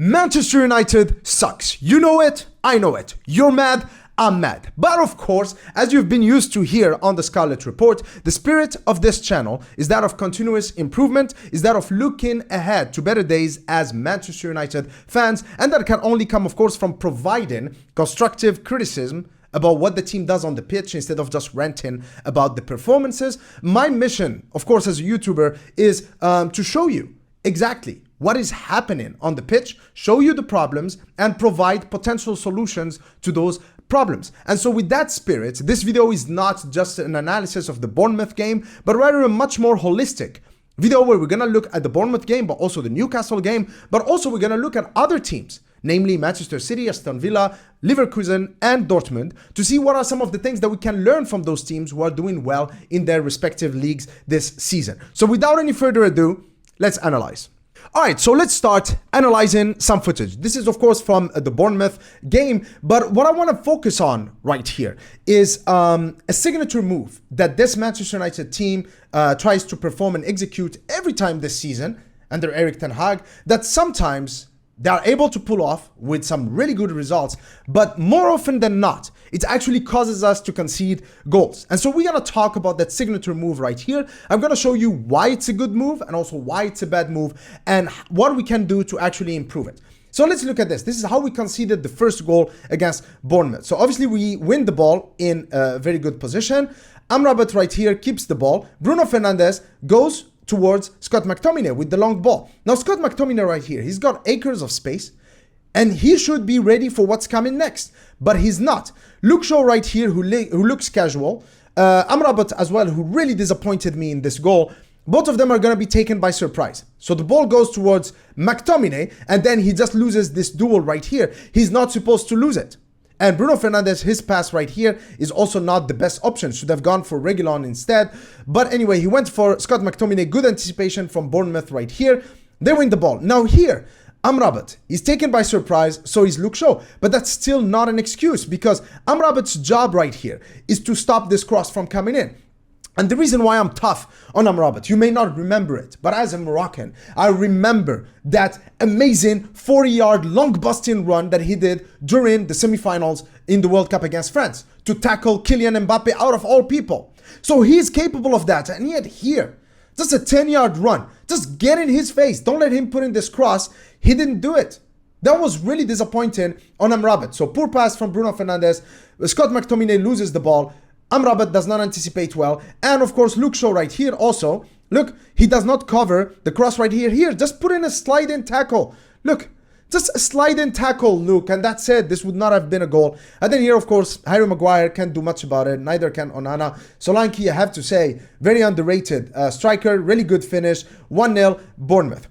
Manchester United sucks. You know it, I know it. You're mad, I'm mad. But of course, as you've been used to here on the Scarlet Report, the spirit of this channel is that of continuous improvement, is that of looking ahead to better days as Manchester United fans, and that can only come, of course, from providing constructive criticism about what the team does on the pitch instead of just ranting about the performances. My mission, of course, as a YouTuber is to show you exactly what is happening on the pitch, show you the problems, and provide potential solutions to those problems. And so with that spirit, this video is not just an analysis of the Bournemouth game, but rather a much more holistic video where we're going to look at the Bournemouth game, but also the Newcastle game, but also we're going to look at other teams, namely Manchester City, Aston Villa, Leverkusen, and Dortmund, to see what are some of the things that we can learn from those teams who are doing well in their respective leagues this season. So without any further ado, let's analyze. All right, so let's start analyzing some footage. This is, of course, from the Bournemouth game, but what I want to focus on right here is a signature move that this Manchester United team tries to perform and execute every time this season under Erik ten Hag, that sometimes they are able to pull off with some really good results, but more often than not, it actually causes us to concede goals. And so we're going to talk about that signature move right here. I'm going to show you why it's a good move and also why it's a bad move and what we can do to actually improve it. So let's look at this. This is how we conceded the first goal against Bournemouth. So obviously we win the ball in a very good position. Amrabat right here keeps the ball. Bruno Fernandes goes towards Scott McTominay with the long ball. Now Scott McTominay right here, he's got acres of space and he should be ready for what's coming next, but he's not. Luke Shaw right here who looks casual, Amrabat as well, who really disappointed me in this goal. Both of them are going to be taken by surprise. So the ball goes towards McTominay and then he just loses this duel right here. He's not supposed to lose it. And Bruno Fernandes, his pass right here is also not the best option. Should have gone for Reguilon instead. But anyway, he went for Scott McTominay. Good anticipation from Bournemouth right here. They win the ball. Now here, Amrabat is taken by surprise, so is Luke Shaw. But that's still not an excuse because Amrabat's job right here is to stop this cross from coming in. And the reason why I'm tough on Amrabat, you may not remember it, but as a Moroccan, I remember that amazing 40-yard long busting run that he did during the semifinals in the World Cup against France to tackle Kylian Mbappe out of all people. So he's capable of that. And yet here, just a 10-yard run, just get in his face. Don't let him put in this cross. He didn't do it. That was really disappointing on Amrabat. So poor pass from Bruno Fernandes. Scott McTominay loses the ball. Amrabat does not anticipate well. And of course, Luke Shaw right here also. Look, he does not cover the cross right here. Here, just put in a slide-in tackle. Look, just a slide-in tackle, Luke. And that's it. This would not have been a goal. And then here, of course, Harry Maguire can't do much about it. Neither can Onana. Solanke, I have to say, very underrated striker. Really good finish. 1-0 Bournemouth.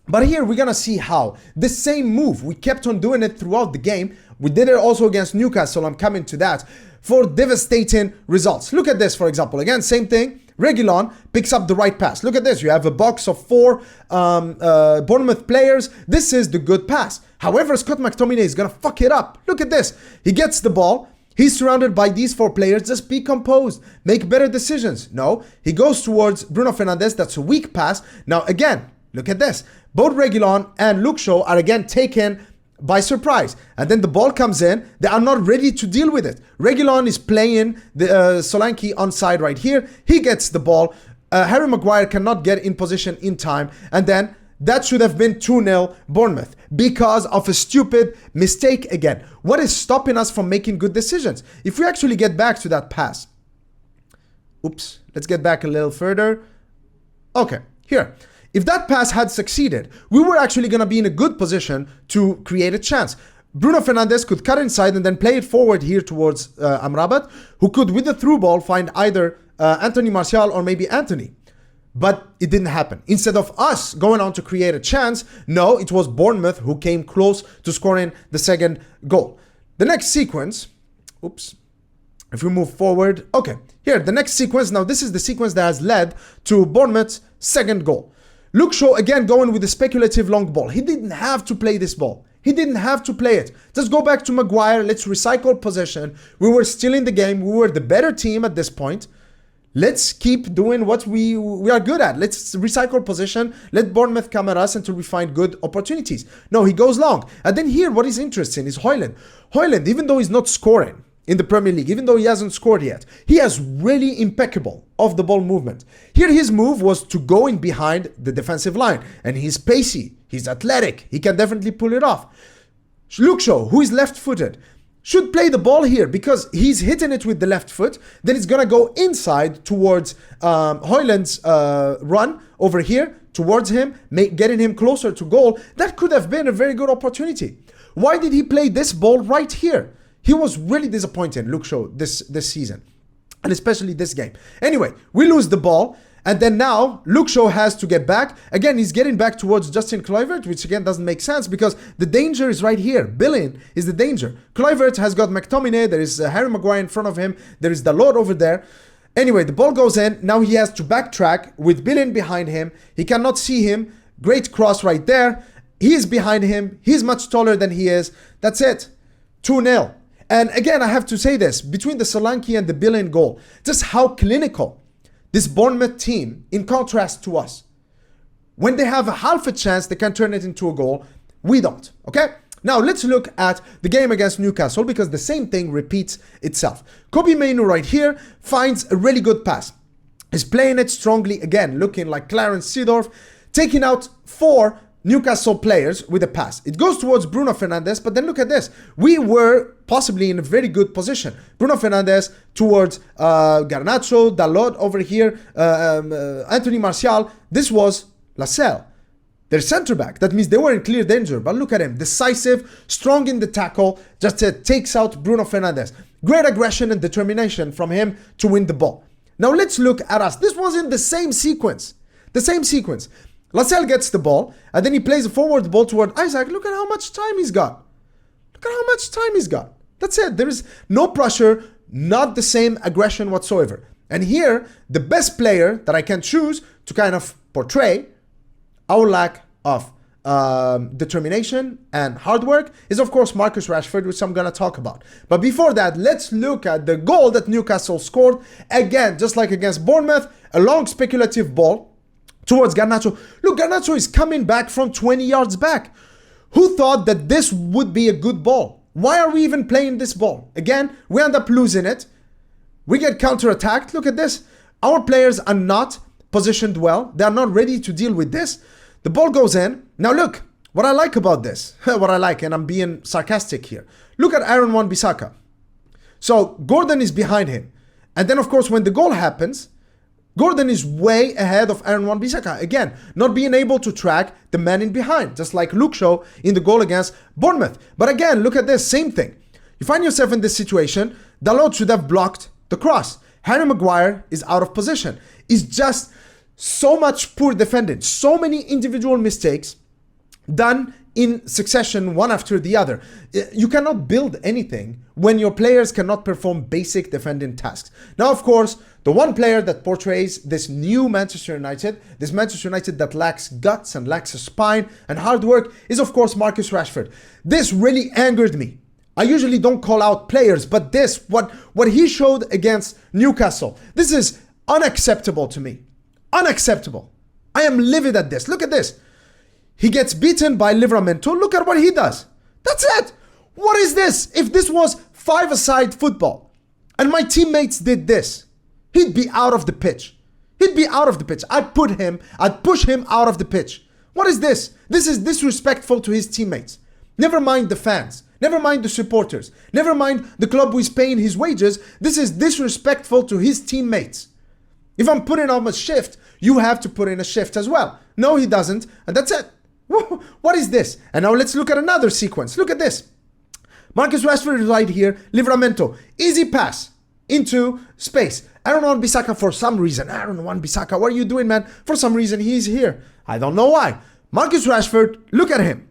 But here we're going to see how the same move, we kept on doing it throughout the game. We did it also against Newcastle. I'm coming to that. For devastating results. Look at this, for example. Again, same thing. Reguilon picks up the right pass. Look at this. You have a box of 4 Bournemouth players. This is the good pass. However, Scott McTominay is going to fuck it up. Look at this. He gets the ball. He's surrounded by these 4 players. Just be composed. Make better decisions. No, he goes towards Bruno Fernandes. That's a weak pass. Now, again, look at this. Both Reguilon and Luke Shaw are again taken by surprise, and then the ball comes in. They are not ready to deal with it. Reguilon is playing the Solanke onside right here. He gets the ball. Harry Maguire cannot get in position in time, and then that should have been 2-0 Bournemouth because of a stupid mistake again. What is stopping us from making good decisions? If we actually get back to that pass, oops, let's get back a little further. Okay, here. If that pass had succeeded, we were actually going to be in a good position to create a chance. Bruno Fernandes could cut inside and then play it forward here towards Amrabat, who could, with the through ball, find either Anthony Martial or maybe Anthony. But it didn't happen. Instead of us going on to create a chance, no, it was Bournemouth who came close to scoring the second goal. The next sequence, oops, if we move forward, okay, here, the next sequence, now this is the sequence that has led to Bournemouth's second goal. Luke Shaw again going with the speculative long ball. He didn't have to play this ball. He didn't have to play it. Just go back to Maguire. Let's recycle possession. We were still in the game. We were the better team at this point. Let's keep doing what we are good at. Let's recycle possession. Let Bournemouth come at us until we find good opportunities. No, he goes long. And then here, what is interesting is Højlund. Højlund, even though he's not scoring in the Premier League, even though he hasn't scored yet, he has really impeccable off the ball movement. Here, his move was to go in behind the defensive line. And he's pacey. He's athletic. He can definitely pull it off. Luke Shaw, who is left-footed, should play the ball here because he's hitting it with the left foot. Then it's going to go inside towards Højlund's run over here towards him, getting him closer to goal. That could have been a very good opportunity. Why did he play this ball right here? He was really disappointing, Luke Shaw, this season, and especially this game. Anyway, we lose the ball. And then now, Luke Shaw has to get back. Again, he's getting back towards Justin Kluivert, which again doesn't make sense because the danger is right here. Billing is the danger. Kluivert has got McTominay. There is Harry Maguire in front of him. There is Dalot over there. Anyway, the ball goes in. Now he has to backtrack with Billing behind him. He cannot see him. Great cross right there. He is behind him. He's much taller than he is. That's it. 2-0. And again, I have to say this. Between the Solanke and the Billing goal, just how clinical this Bournemouth team, in contrast to us. When they have a half a chance, they can turn it into a goal. We don't, okay? Now, let's look at the game against Newcastle because the same thing repeats itself. Kobbie Mainoo right here finds a really good pass. He's playing it strongly again, looking like Clarence Seedorf, taking out 4 Newcastle players with a pass. It goes towards Bruno Fernandes, but then look at this. We were possibly in a very good position. Bruno Fernandes towards Garnacho, Dalot over here, Anthony Martial. This was Lascelles, their centre back. That means they were in clear danger. But look at him, decisive, strong in the tackle, just takes out Bruno Fernandes. Great aggression and determination from him to win the ball. Now let's look at us. This was in the same sequence. The same sequence. Lascelles gets the ball, and then he plays a forward ball toward Isaac. Look at how much time he's got. Look at how much time he's got. That's it. There is no pressure, not the same aggression whatsoever. And here, the best player that I can choose to kind of portray our lack of determination and hard work is, of course, Marcus Rashford, which I'm going to talk about. But before that, let's look at the goal that Newcastle scored. Again, just like against Bournemouth, a long speculative ball towards Garnacho. Look, Garnacho is coming back from 20 yards back. Who thought that this would be a good ball? Why are we even playing this ball? Again, we end up losing it. We get counter-attacked. Look at this. Our players are not positioned well. They are not ready to deal with this. The ball goes in. Now look, what I like about this, what I like, and I'm being sarcastic here. Look at Aaron Wan-Bissaka. So Gordon is behind him. And then, of course, when the goal happens, Gordon is way ahead of Aaron Wan-Bissaka. Again, not being able to track the man in behind, just like Luke Shaw in the goal against Bournemouth. But again, look at this, same thing. You find yourself in this situation, Dalot should have blocked the cross. Harry Maguire is out of position. It's just so much poor defending, so many individual mistakes done in succession, one after the other. You cannot build anything when your players cannot perform basic defending tasks. Now, of course, the one player that portrays this new Manchester United, this Manchester United that lacks guts and lacks a spine and hard work, is of course Marcus Rashford. This really angered me. I usually don't call out players, but this, what he showed against Newcastle, this is unacceptable to me. Unacceptable. I am livid at this. Look at this. He gets beaten by Livramento. Look at what he does. That's it. What is this? If this was five-a-side football and my teammates did this, he'd be out of the pitch. He'd be out of the pitch. I'd push him out of the pitch. What is this? This is disrespectful to his teammates. Never mind the fans. Never mind the supporters. Never mind the club who is paying his wages. This is disrespectful to his teammates. If I'm putting on a shift, you have to put in a shift as well. No, he doesn't. And that's it. What is this? And now let's look at another sequence. Look at this. Marcus Rashford is right here. Livramento. Easy pass into space. Aaron Wan-Bissaka for some reason. Aaron Wan-Bissaka, what are you doing, man? For some reason, he's here. I don't know why. Marcus Rashford, look at him.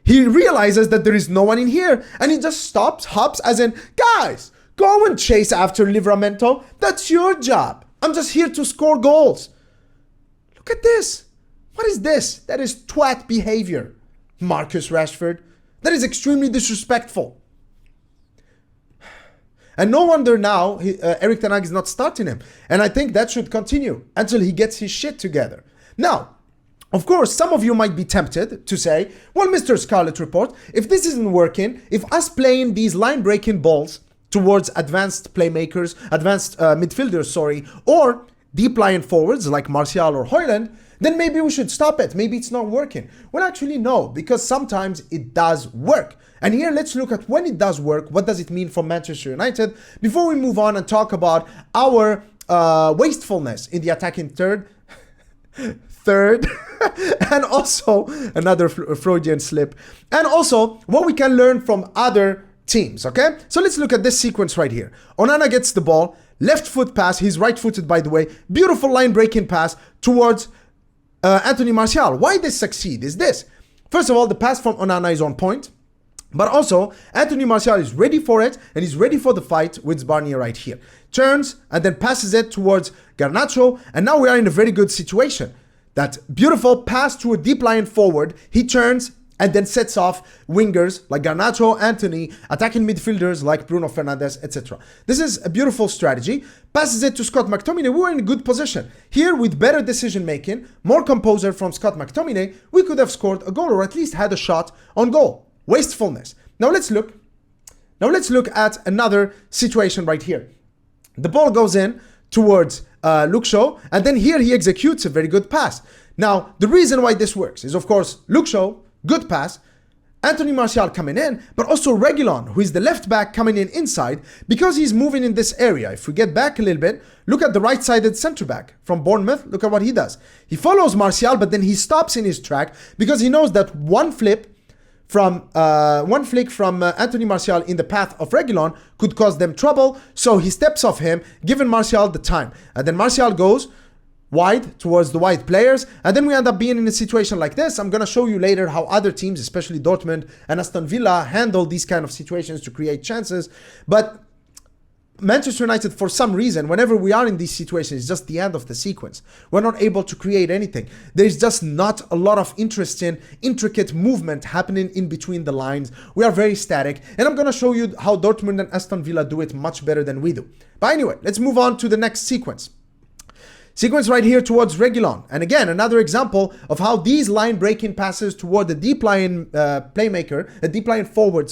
He realizes that there is no one in here. And he just stops, hops, as in, guys, go and chase after Livramento. That's your job. I'm just here to score goals. Look at this. What is this? That is twat behavior, Marcus Rashford. That is extremely disrespectful. And no wonder now Erik ten Hag is not starting him. And I think that should continue until he gets his shit together. Now, of course, some of you might be tempted to say, well, Mr. Scarlet Report, if this isn't working, if us playing these line-breaking balls towards advanced playmakers, advanced midfielders, or deep lying forwards like Martial or Højlund, then maybe we should stop it. Maybe it's not working. Well, actually, no, because sometimes it does work. And here, let's look at when it does work. What does it mean for Manchester United? Before we move on and talk about our wastefulness in the attacking third, and also another Freudian slip, and also what we can learn from other teams, okay? So let's look at this sequence right here. Onana gets the ball, left foot pass, he's right-footed by the way, beautiful line-breaking pass towards Anthony Martial. Why this succeed is this. First of all, the pass from Onana is on point, but also Anthony Martial is ready for it, and he's ready for the fight with Barnier right here. Turns and then passes it towards Garnacho, and now we are in a very good situation. That beautiful pass to a deep line forward, he turns and then sets off wingers like Garnacho, Anthony, attacking midfielders like Bruno Fernandes, etc. This is a beautiful strategy. Passes it to Scott McTominay. We were in a good position. Here, with better decision making, more composure from Scott McTominay, we could have scored a goal or at least had a shot on goal. Wastefulness. Now let's look at another situation right here. The ball goes in towards Luke Shaw, and then here he executes a very good pass. Now, the reason why this works is, of course, Luke Shaw, good pass, Anthony Martial coming in, but also Reguilon, who is the left back coming in inside, because he's moving in this area. If we get back a little bit, look at the right-sided centre back from Bournemouth. Look at what he does. He follows Martial, but then he stops in his track because he knows that one flick from Anthony Martial in the path of Reguilon could cause them trouble. So he steps off him, giving Martial the time. And then Martial goes wide towards the wide players. And then we end up being in a situation like this. I'm going to show you later how other teams, especially Dortmund and Aston Villa, handle these kind of situations to create chances. But Manchester United, for some reason, whenever we are in these situations, it's just the end of the sequence. We're not able to create anything. There's just not a lot of interesting, intricate movement happening in between the lines. We are very static. And I'm going to show you how Dortmund and Aston Villa do it much better than we do. But anyway, let's move on to the next sequence. Sequence right here towards Reguilon. And again, another example of how these line-breaking passes toward the deep line forward,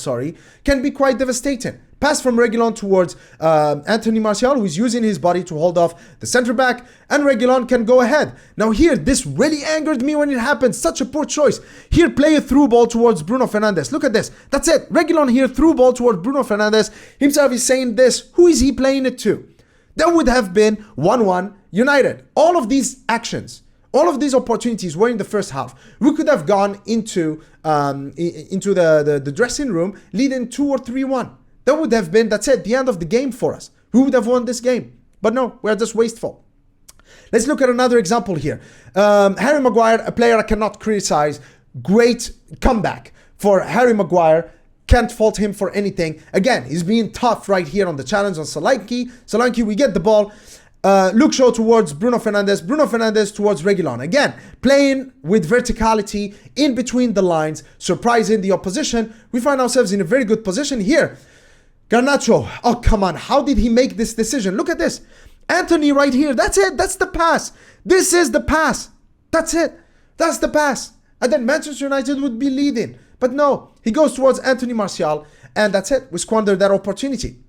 can be quite devastating. Pass from Reguilon towards Anthony Martial, who is using his body to hold off the centre back, and Reguilon can go ahead. Now here, this really angered me when it happened. Such a poor choice. Here, play a through ball towards Bruno Fernandes. Look at this. That's it. Reguilon here, through ball towards Bruno Fernandes. Himself is saying this. Who is he playing it to? That would have been 1-1 United. All of these actions, all of these opportunities were in the first half. We could have gone into the dressing room leading 2 or 3-1. That would have been, that's it, the end of the game for us. We would have won this game. But no, we're just wasteful. Let's look at another example here. Harry Maguire, a player I cannot criticize. Great comeback for Harry Maguire. Can't fault him for anything. Again, he's being tough right here on the challenge on Solanke. Solanke, we get the ball. Luke Shaw towards Bruno Fernandes. Bruno Fernandes towards Reguilon. Again, playing with verticality in between the lines, surprising the opposition. We find ourselves in a very good position here. Garnacho, oh come on, how did he make this decision? Look at this. Anthony right here, that's it, that's the pass. This is the pass. That's it, that's the pass. And then Manchester United would be leading. But no, he goes towards Anthony Martial, and that's it. We squandered that opportunity.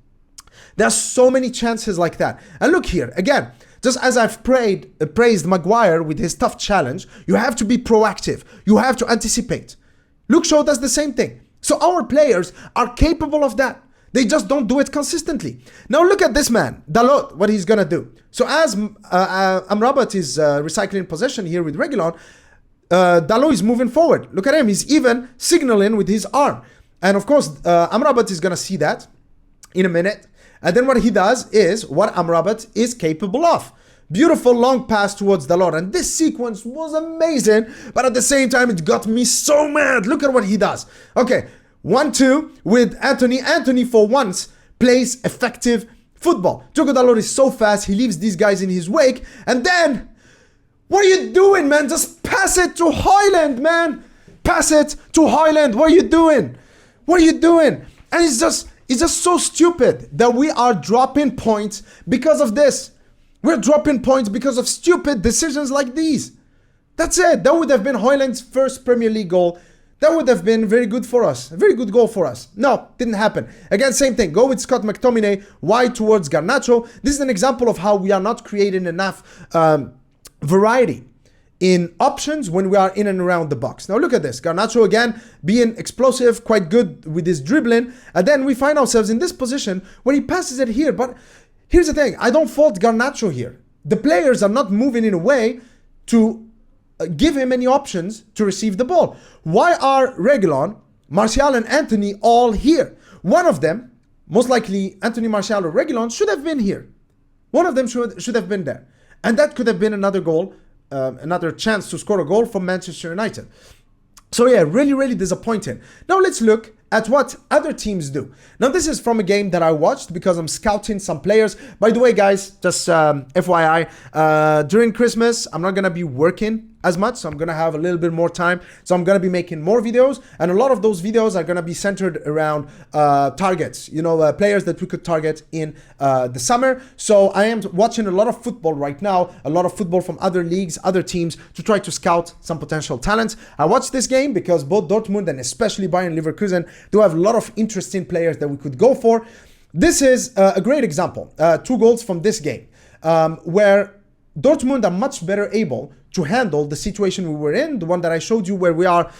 There's so many chances like that. And look here, again, just as I've praised Maguire with his tough challenge, you have to be proactive. You have to anticipate. Luke Shaw does the same thing. So our players are capable of that. They just don't do it consistently. Now look at this man, Dalot, what he's going to do. So as Amrabat is recycling possession here with Reguilon, Dalot is moving forward. Look at him. He's even signaling with his arm. And of course, Amrabat is going to see that in a minute. And then what he does is what Amrabat is capable of. Beautiful long pass towards Dalot. And this sequence was amazing. But at the same time, it got me so mad. Look at what he does. Okay, 1-2 with Anthony. Anthony, for once, plays effective football. Diogo Dalot is so fast. He leaves these guys in his wake. And then, what are you doing, man? Just pass it to Højlund, man. Pass it to Højlund. What are you doing? What are you doing? And it's just, It's just so stupid that we are dropping points because of this. We're dropping points because of stupid decisions like these. That's it. That would have been Højlund's first Premier League goal. That would have been very good for us. A very good goal for us. No, didn't happen. Again, same thing. Go with Scott McTominay wide towards Garnacho. This is an example of how we are not creating enough variety in options when we are in and around the box. Now look at this. Garnacho again being explosive, quite good with his dribbling. And then we find ourselves in this position where he passes it here. But here's the thing. I don't fault Garnacho here. The players are not moving in a way to give him any options to receive the ball. Why are Reguilon, Martial and Anthony all here? One of them, most likely Anthony, Martial or Reguilon, should have been here. One of them should have been there. And that could have been another goal, another chance to score a goal from Manchester United. So yeah, really, really disappointing. Now let's look at what other teams do. Now this is from a game that I watched because I'm scouting some players. By the way, guys, just FYI, during Christmas, I'm not going to be working as much, so I'm going to have a little bit more time. So I'm going to be making more videos, and a lot of those videos are going to be centered around targets, players that we could target in the summer. So I am watching a lot of football right now, a lot of football from other leagues, other teams, to try to scout some potential talents. I watched this game because both Dortmund and especially Bayern Leverkusen do have a lot of interesting players that we could go for. This is a great example. 2 goals from this game where Dortmund are much better able to handle the situation we were in, the one that I showed you where we are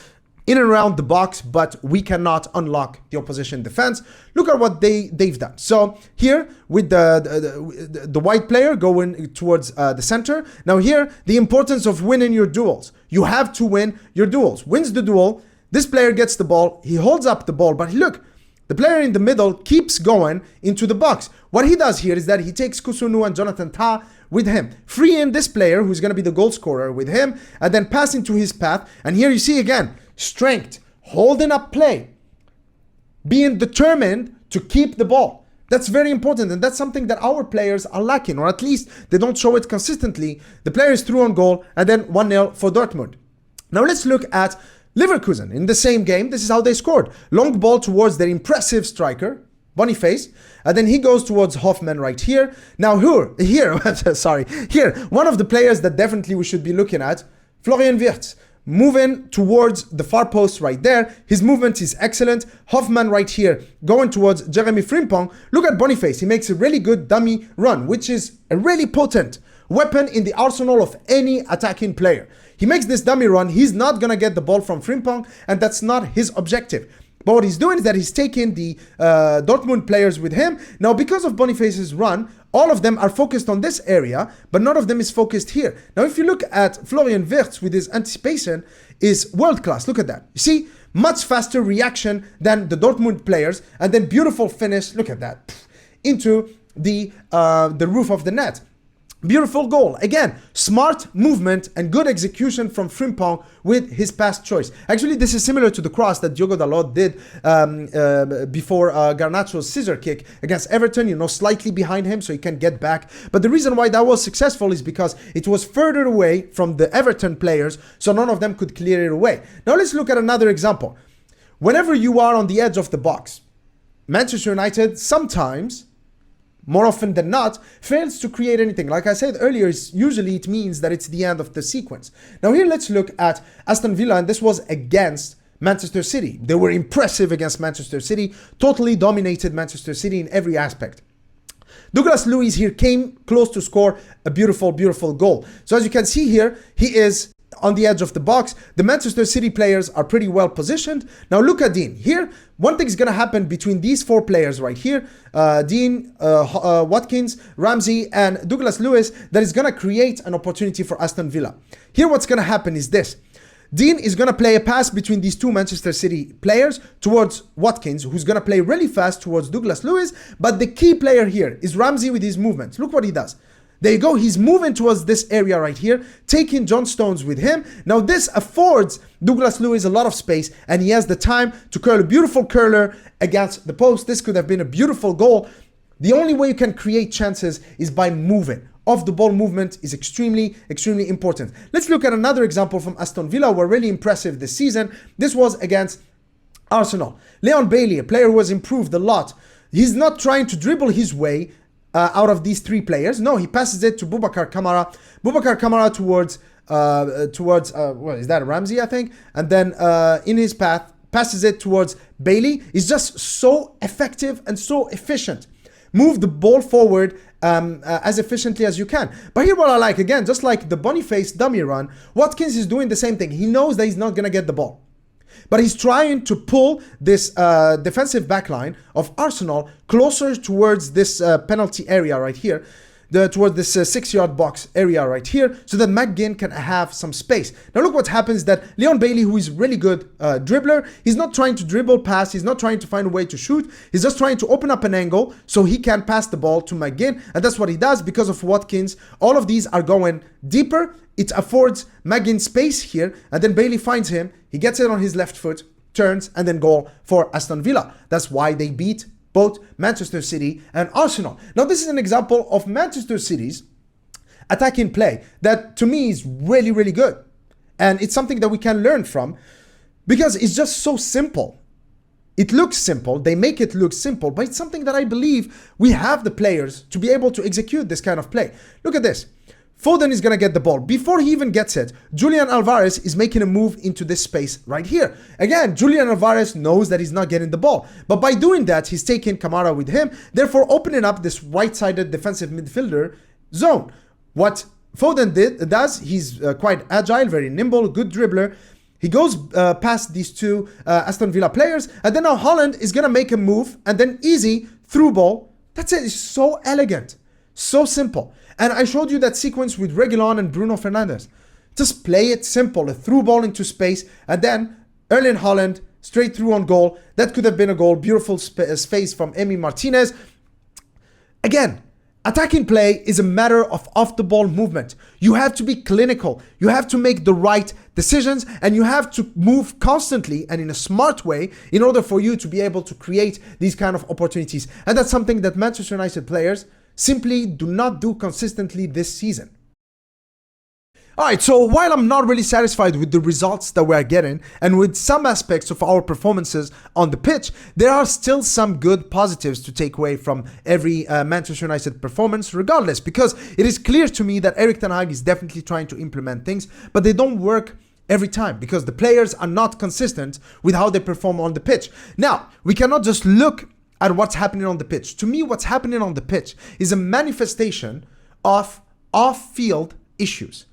in and around the box, but we cannot unlock the opposition defense. Look at what they've done. So here with the white player going towards the center. Now here, the importance of winning your duels. You have to win your duels. Wins the duel. This player gets the ball. He holds up the ball, but look, the player in the middle keeps going into the box. What he does here is that he takes Kusunu and Jonathan Tah with him, freeing this player who's going to be the goal scorer with him, and then passing to his path. And here you see again, strength, holding up play, being determined to keep the ball. That's very important, and that's something that our players are lacking, or at least they don't show it consistently. The player is through on goal, and then 1-0 for Dortmund. Now let's look at Leverkusen in the same game. This is how they scored. Long ball towards their impressive striker, Boniface, and then he goes towards Hoffman right here. Now here, one of the players that definitely we should be looking at, Florian Wirtz, moving towards the far post right there. His movement is excellent. Hoffman right here going towards Jeremy Frimpong. Look at Boniface. He makes a really good dummy run, which is a really potent weapon in the arsenal of any attacking player. He makes this dummy run. He's not going to get the ball from Frimpong, and that's not his objective. But what he's doing is that he's taking the Dortmund players with him. Now, because of Boniface's run, all of them are focused on this area, but none of them is focused here. Now, if you look at Florian Wirtz with his anticipation, is world class. Look at that. You see, much faster reaction than the Dortmund players, and then beautiful finish. Look at that, into the roof of the net. Beautiful goal. Again, smart movement and good execution from Frimpong with his pass choice. Actually, this is similar to the cross that Diogo Dalot did before Garnacho's scissor kick against Everton, slightly behind him so he can get back. But the reason why that was successful is because it was further away from the Everton players, so none of them could clear it away. Now let's look at another example. Whenever you are on the edge of the box, Manchester United sometimes, more often than not, fails to create anything. Like I said earlier, usually it means that it's the end of the sequence. Now here, let's look at Aston Villa, and this was against Manchester City. They were impressive against Manchester City, totally dominated Manchester City in every aspect. Douglas Luiz here came close to score a beautiful, beautiful goal. So as you can see here, he is on the edge of the box. The Manchester City players are pretty well positioned. Now look at Dean. Here, one thing is going to happen between these 4 players right here, Dean, Watkins, Ramsey, and Douglas Luiz, that is going to create an opportunity for Aston Villa. Here what's going to happen is this. Dean is going to play a pass between these 2 Manchester City players towards Watkins, who's going to play really fast towards Douglas Luiz, but the key player here is Ramsey with his movements. Look what he does. There you go. He's moving towards this area right here, taking John Stones with him. Now this affords Douglas Luiz a lot of space, and he has the time to curl a beautiful curler against the post. This could have been a beautiful goal. The only way you can create chances is by moving. Off the ball movement is extremely, extremely important. Let's look at another example from Aston Villa, who were really impressive this season. This was against Arsenal. Leon Bailey, a player who has improved a lot. He's not trying to dribble his way out of these three players. No, he passes it to Boubacar Kamara. Boubacar Kamara towards what is that, Ramsey, I think? And then in his path, passes it towards Bailey. He's just so effective and so efficient. Move the ball forward as efficiently as you can. But here what I like, again, just like the Boniface dummy run, Watkins is doing the same thing. He knows that he's not going to get the ball, but he's trying to pull this defensive backline of Arsenal closer towards this penalty area right here, towards this 6-yard box area right here, so that McGinn can have some space. Now look what happens, that Leon Bailey, who is really good dribbler, he's not trying to dribble pass, he's not trying to find a way to shoot, he's just trying to open up an angle so he can pass the ball to McGinn, and that's what he does because of Watkins. All of these are going deeper. It affords McGinn space here, and then Bailey finds him, he gets it on his left foot, turns, and then goal for Aston Villa. That's why they beat both Manchester City and Arsenal. Now, this is an example of Manchester City's attacking play that to me is really, really good. And it's something that we can learn from because it's just so simple. It looks simple, they make it look simple, but it's something that I believe we have the players to be able to execute this kind of play. Look at this. Foden is going to get the ball. Before he even gets it, Julian Alvarez is making a move into this space right here. Again, Julian Alvarez knows that he's not getting the ball. But by doing that, he's taking Kamara with him, therefore opening up this right-sided defensive midfielder zone. What Foden does, he's quite agile, very nimble, good dribbler. He goes past these two Aston Villa players, and then now Holland is going to make a move, and then easy through ball. That's it. It's so elegant, so simple. And I showed you that sequence with Reguilon and Bruno Fernandes. Just play it simple, a through ball into space, and then Erling Haaland straight through on goal. That could have been a goal. Beautiful space from Emi Martinez. Again, attacking play is a matter of off-the-ball movement. You have to be clinical. You have to make the right decisions, and you have to move constantly and in a smart way in order for you to be able to create these kind of opportunities. And that's something that Manchester United players simply do not do consistently this season. Alright, so while I'm not really satisfied with the results that we're getting and with some aspects of our performances on the pitch, there are still some good positives to take away from every Manchester United performance regardless, because it is clear to me that Erik ten Hag is definitely trying to implement things, but they don't work every time because the players are not consistent with how they perform on the pitch. Now, we cannot just look at what's happening on the pitch. To me, what's happening on the pitch is a manifestation of off-field issues.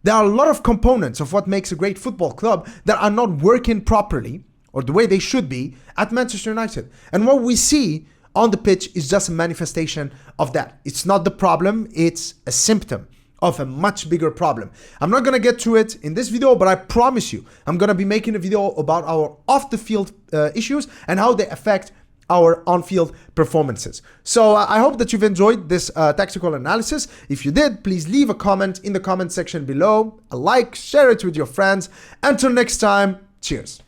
There are a lot of components of what makes a great football club that are not working properly or the way they should be at Manchester United. And what we see on the pitch is just a manifestation of that. It's not the problem, it's a symptom of a much bigger problem. I'm not gonna get to it in this video, but I promise you, I'm gonna be making a video about our off-the-field issues and how they affect our on-field performances. So I hope that you've enjoyed this tactical analysis. If you did, please leave a comment in the comment section below, a like, share it with your friends. Until next time, cheers.